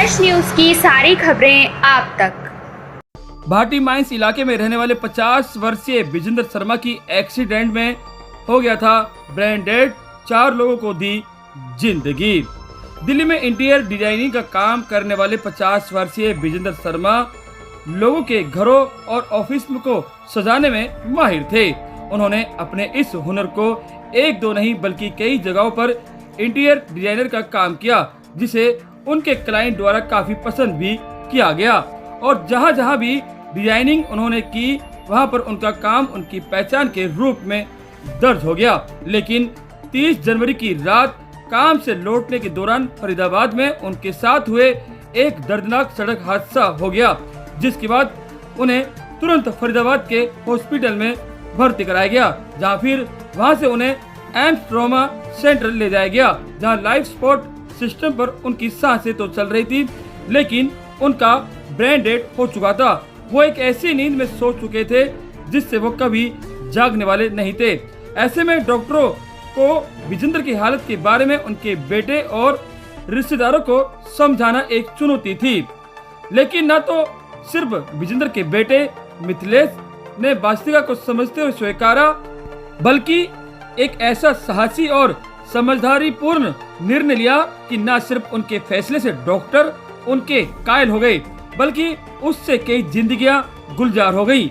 Fresh news की सारी खबरें आप तक। भाटी माइंस इलाके में रहने वाले 50 वर्षीय विजेंद्र शर्मा की एक्सीडेंट में हो गया था ब्रेन डेड। 4 लोगों को दी जिंदगी। दिल्ली में इंटीरियर डिजाइनिंग का काम करने वाले 50 वर्षीय विजेंद्र शर्मा लोगों के घरों और ऑफिस को सजाने में माहिर थे। उन्होंने अपने इस हुनर को एक दो नहीं बल्कि कई जगहों पर इंटीरियर डिजाइनर का काम किया, जिसे उनके क्लाइंट द्वारा काफी पसंद भी किया गया। और जहां जहां भी डिजाइनिंग उन्होंने की, वहां पर उनका काम उनकी पहचान के रूप में दर्ज हो गया। लेकिन 30 जनवरी की रात काम से लौटने के दौरान फरीदाबाद में उनके साथ हुए एक दर्दनाक सड़क हादसा हो गया, जिसके बाद उन्हें तुरंत फरीदाबाद के हॉस्पिटल में भर्ती कराया गया, जहां फिर वहां से उन्हें एम्स ट्रॉमा सेंटर ले जाया गया, जहां लाइफ सपोर्ट सिस्टम पर उनकी सांसें तो चल रही थी, लेकिन उनका ब्रेन डेड हो चुका था। वो एक ऐसी नींद में सो चुके थे जिससे वो कभी जागने वाले नहीं थे। ऐसे में डॉक्टरों को विजेंद्र की हालत के बारे में उनके बेटे और रिश्तेदारों को समझाना एक चुनौती थी। लेकिन न तो सिर्फ विजेंद्र के बेटे मिथिलेश ने वास्तविकता को समझते हुए स्वीकारा, बल्कि एक ऐसा साहसी और समझदारी पूर्ण निर्णय लिया कि न सिर्फ उनके फैसले से डॉक्टर उनके कायल हो गए, बल्कि उससे कई जिंदगियां गुलजार हो गई।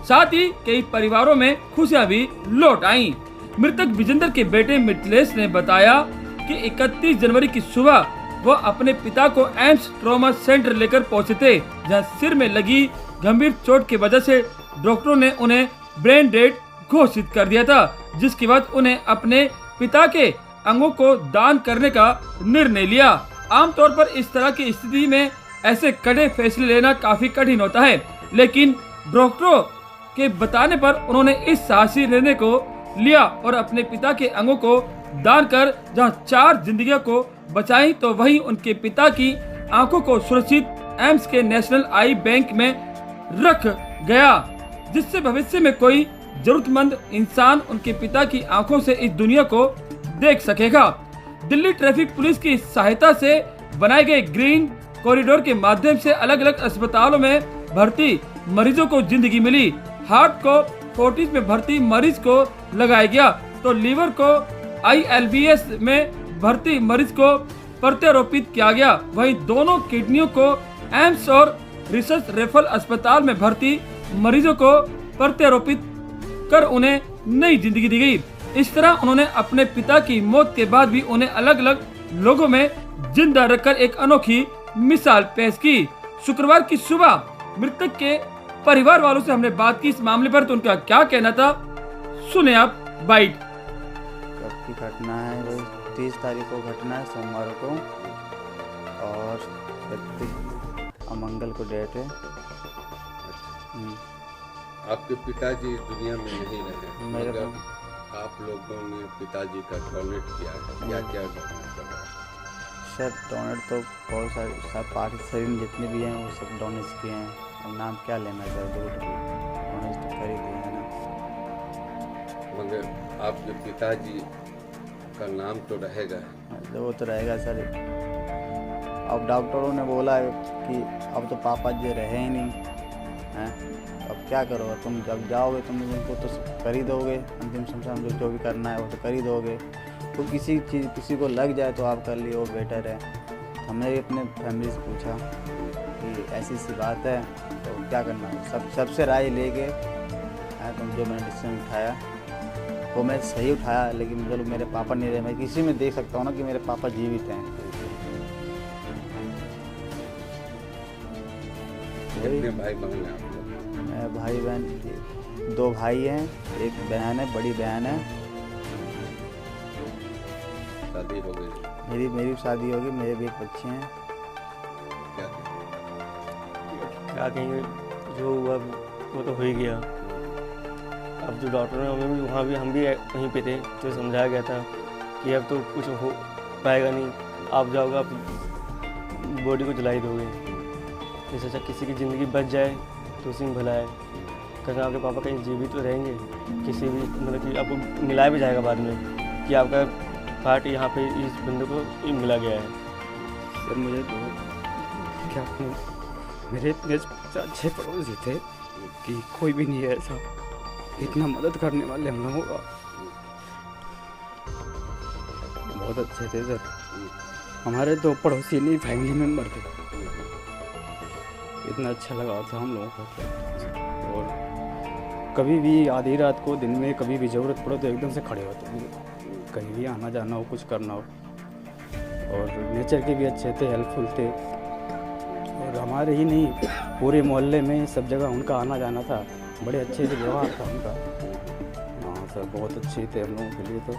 साथ ही कई परिवारों में खुशियां भी लौट आईं। मृतक विजेंद्र के बेटे मिथिलेश ने बताया कि 31 जनवरी की सुबह वो अपने पिता को एम्स ट्रॉमा सेंटर लेकर पहुंचे थे, जहां सिर में लगी गंभीर चोट की वजह से डॉक्टरों ने उन्हें ब्रेन डेड घोषित कर दिया था, जिसके बाद उन्हें अपने पिता के अंगों को दान करने का निर्णय लिया। आमतौर पर इस तरह की स्थिति में ऐसे कड़े फैसले लेना काफी कठिन होता है, लेकिन डॉक्टरों के बताने पर उन्होंने इस साहसी निर्णय को लिया और अपने पिता के अंगों को दान कर जहां 4 जिंदगियों को बचाई, तो वहीं उनके पिता की आंखों को सुरक्षित एम्स के नेशनल आई बैंक में रख गया, जिससे भविष्य में कोई जरूरतमंद इंसान उनके पिता की आंखों से इस दुनिया को देख सकेगा। दिल्ली ट्रैफिक पुलिस की सहायता से बनाए गए ग्रीन कॉरिडोर के माध्यम से अलग अलग अस्पतालों में भर्ती मरीजों को जिंदगी मिली। हार्ट को फोर्टिस में भर्ती मरीज को लगाया गया, तो लीवर को ILBS में भर्ती मरीज को प्रत्यारोपित किया गया। वहीं दोनों किडनियों को एम्स और रिसर्च रेफरल अस्पताल में भर्ती मरीजों को प्रत्यारोपित कर उन्हें नई जिंदगी दी गई। इस तरह उन्होंने अपने पिता की मौत के बाद भी उन्हें अलग अलग लोगों में जिंदा रखकर एक अनोखी मिसाल पेश की। शुक्रवार की सुबह मृतक के परिवार वालों से हमने बात की इस मामले पर, तो उनका क्या कहना था सुने आप बाइट। कब की घटना है? वो 30 तारीख को घटना है, सोमवार को, और 31 अमंगल को डेट है। आपके पिताजी दुनिया में नहीं रहे, मेरे मगर आप लोगों ने पिताजी का डोनेट किया है, क्या क्या सर? डोनेट तो बहुत सारे पार्टी शरीर में जितने भी हैं वो सब डोनेट किए हैं। अब नाम क्या लेना है सर, डोनेट तो कर ही दिए हैं ना। मगर आपके पिताजी का नाम तो रहेगा। वो तो रहेगा सर। अब डॉक्टरों ने बोला है कि अब तो पापा जी रहे ही नहीं हैं, अब क्या करोगे तुम? जब जाओगे तुम उनको तो कर ही दोगे, अंतिम संस्कार जो भी करना है वो तो कर ही दोगे। तो किसी को लग जाए तो आप कर लिए, वो बेटर है। हमने अपने फैमिली से पूछा कि ऐसी सी बात है तो क्या करना है। सबसे राय लेके तो जो मैंने डिसीजन उठाया वो मैं सही उठाया, लेकिन चलो मेरे पापा नहीं रहे, मैं किसी में देख सकता हूँ ना कि मेरे पापा जीवित हैं। कितने भाई बहन हैं आप लोग? मैं भाई बहन 2 भाई हैं, एक बहन है, बड़ी बहन है। शादी हो गई? मेरी शादी होगी, मेरे भी एक बच्चे हैं। क्या कहेंगे, जो हुआ वो तो हो ही गया। अब जो डॉक्टर ने हमें भी वहाँ भी हम भी वहीं पे थे, जो समझाया गया था कि अब तो कुछ हो पाएगा नहीं, आप जाओगे आप बॉडी को जला ही दोगे। जैसे अच्छा किसी की ज़िंदगी बच जाए तो उसी में भला है। कहीं आपके पापा कहीं जीवित तो रहेंगे, किसी भी मतलब कि आपको मिलाया भी जाएगा बाद में कि आपका पार्ट यहाँ पे इस बंदे को मिला गया है। सर मुझे क्या कहूँ, मेरे इतने अच्छे पड़ोसी थे कि कोई भी नहीं है ऐसा इतना मदद करने वाले हम लोगों का। बहुत अच्छे थे सर, हमारे तो पड़ोसी नहीं फैमिली मेम्बर थे। इतना अच्छा लगा था हम लोगों को। और कभी भी आधी रात को दिन में कभी भी ज़रूरत पड़े तो एकदम से खड़े होते हैं, कहीं भी आना जाना हो कुछ करना हो। और नेचर के भी अच्छे थे, हेल्पफुल थे। और हमारे ही नहीं पूरे मोहल्ले में सब जगह उनका आना जाना था, बड़े अच्छे से व्यवहार था उनका। हाँ सर, बहुत अच्छे थे हम लोगों के लिए तो।